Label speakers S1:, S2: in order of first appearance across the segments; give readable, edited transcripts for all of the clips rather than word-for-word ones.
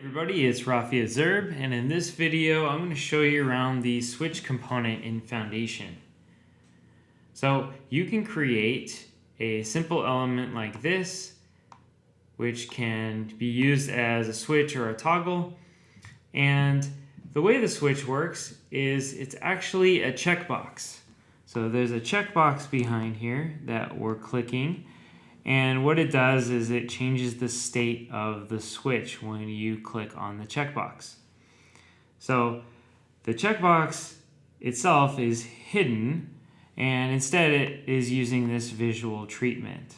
S1: Everybody, it's Rafi at Zurb, and in this video I'm going to show you around the switch component in Foundation. So you can create a simple element like this, which can be used as a switch or a toggle. And the way the switch works is it's actually a checkbox. So there's a checkbox behind here that we're clicking. And what it does is it changes the state of the switch when you click on the checkbox. So the checkbox itself is hidden, and instead it is using this visual treatment.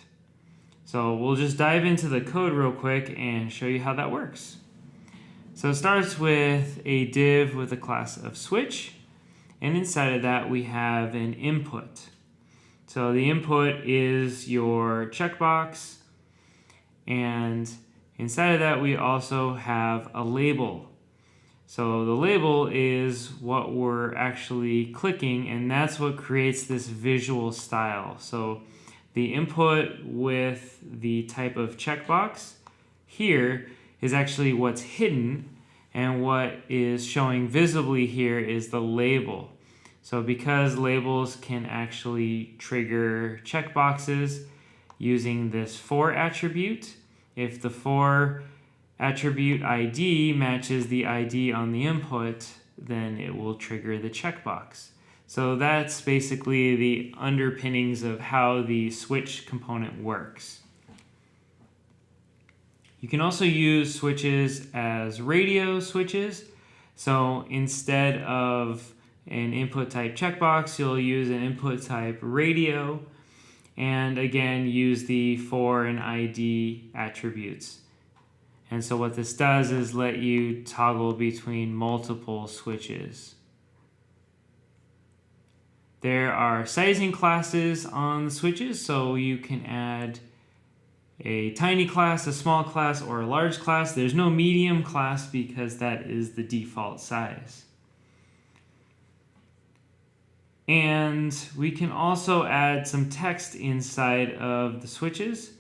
S1: So we'll just dive into the code real quick and show you how that works. So it starts with a div with a class of switch, and inside of that we have an input. So the input is your checkbox, and inside of that we also have a label. So the label is what we're actually clicking, and that's what creates this visual style. So the input with the type of checkbox here is actually what's hidden, and what is showing visibly here is the label. So because labels can actually trigger checkboxes using this for attribute, if the for attribute ID matches the ID on the input, then it will trigger the checkbox. So that's basically the underpinnings of how the switch component works. You can also use switches as radio switches. So instead of an input type checkbox, you'll use an input type radio, and again use the for and ID attributes. And so what this does is let you toggle between multiple switches. There are sizing classes on the switches, so you can add a tiny class, a small class, or a large class. There's no medium class because that is the default size. And we can also add some text inside of the switches.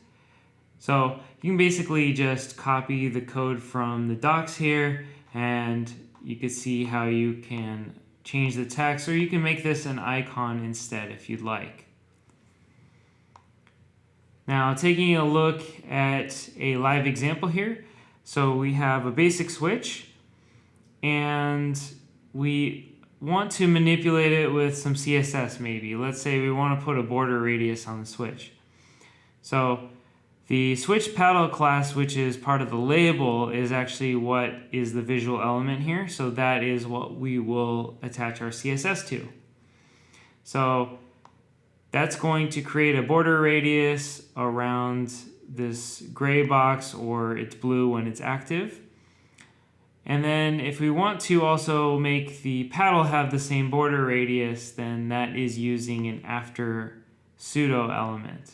S1: So you can basically just copy the code from the docs here, and you can see how you can change the text, or you can make this an icon instead if you'd like. Now, taking a look at a live example here. So we have a basic switch, and we want to manipulate it with some CSS maybe. Let's say we want to put a border radius on the switch. So the switch paddle class, which is part of the label, is actually what is the visual element here. So that is what we will attach our CSS to. So that's going to create a border radius around this gray box, or it's blue when it's active. And then if we want to also make the paddle have the same border radius, then that is using an after pseudo element.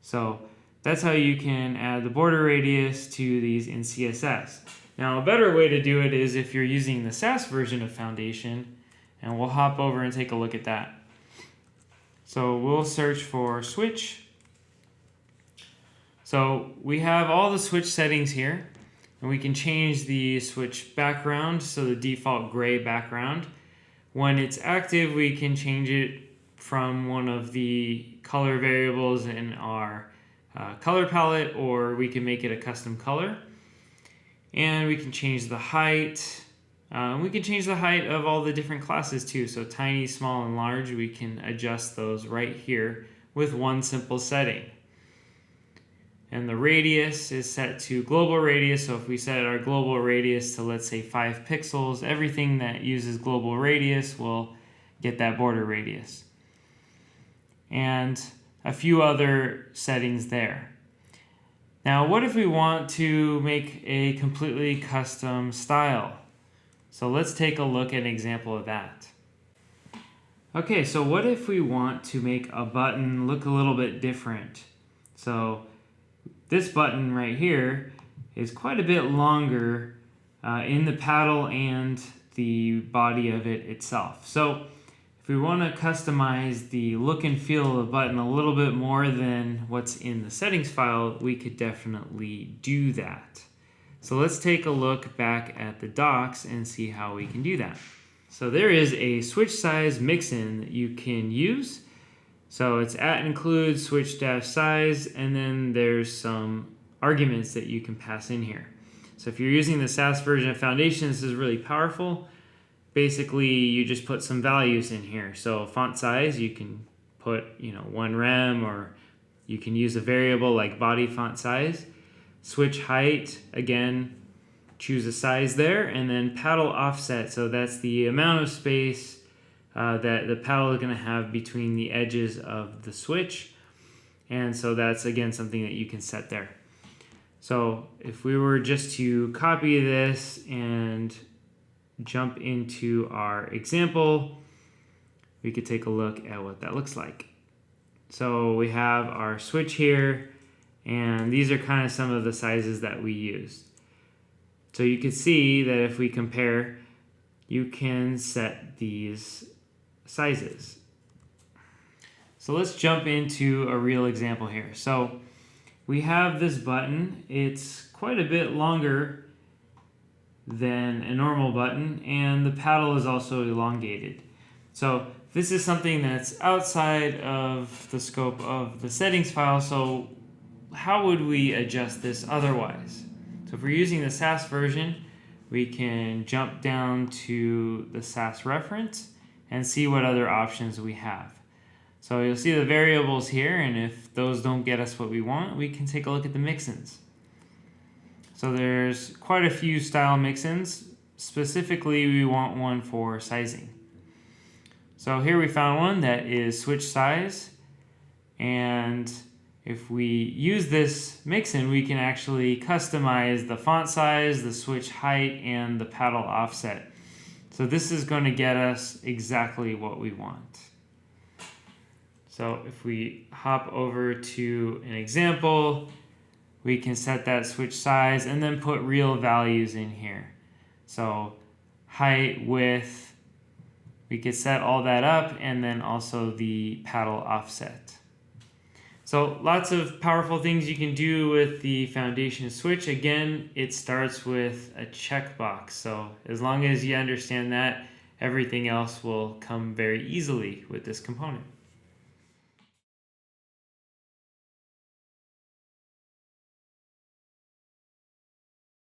S1: So that's how you can add the border radius to these in CSS. Now, a better way to do it is if you're using the Sass version of Foundation, and we'll hop over and take a look at that. So we'll search for switch. So we have all the switch settings here. And we can change the switch background, so the default gray background. When it's active, we can change it from one of the color variables in our color palette, or we can make it a custom color. And we can change the height. We can change the height of all the different classes too. So tiny, small, and large, we can adjust those right here with one simple setting. And the radius is set to global radius. So if we set our global radius to, let's say, 5 pixels, everything that uses global radius will get that border radius. And a few other settings there. Now, what if we want to make a completely custom style? So let's take a look at an example of that. Okay, so what if we want to make a button look a little bit different? So this button right here is quite a bit longer in the paddle and the body of it itself. So if we want to customize the look and feel of the button a little bit more than what's in the settings file, we could definitely do that. So let's take a look back at the docs and see how we can do that. So there is a switch size mix-in that you can use. So it's at include switch dash size, and then there's some arguments that you can pass in here. So if you're using the SAS version of Foundation, this is really powerful. Basically, you just put some values in here. So font size, you can put 1 rem, or you can use a variable like body font size. Switch height, again, choose a size there, and then paddle offset. So that's the amount of space that the paddle is going to have between the edges of the switch. And so that's, again, something that you can set there. So if we were just to copy this and jump into our example, we could take a look at what that looks like. So we have our switch here, and these are kind of some of the sizes that we used. So you can see that if we compare, you can set these sizes. So let's jump into a real example here. So we have this button. It's quite a bit longer than a normal button, and the paddle is also elongated. So this is something that's outside of the scope of the settings file. So how would we adjust this otherwise? So if we're using the SAS version, we can jump down to the SAS reference and see what other options we have. So you'll see the variables here, and if those don't get us what we want, we can take a look at the mix-ins. So there's quite a few style mix-ins. Specifically, we want one for sizing. So here we found one that is switch size, and if we use this mix-in, we can actually customize the font size, the switch height, and the paddle offset. So this is going to get us exactly what we want. So if we hop over to an example, we can set that switch size and then put real values in here. So height, width, we could set all that up, and then also the paddle offset. So lots of powerful things you can do with the Foundation switch. Again, it starts with a checkbox. So as long as you understand that, everything else will come very easily with this component.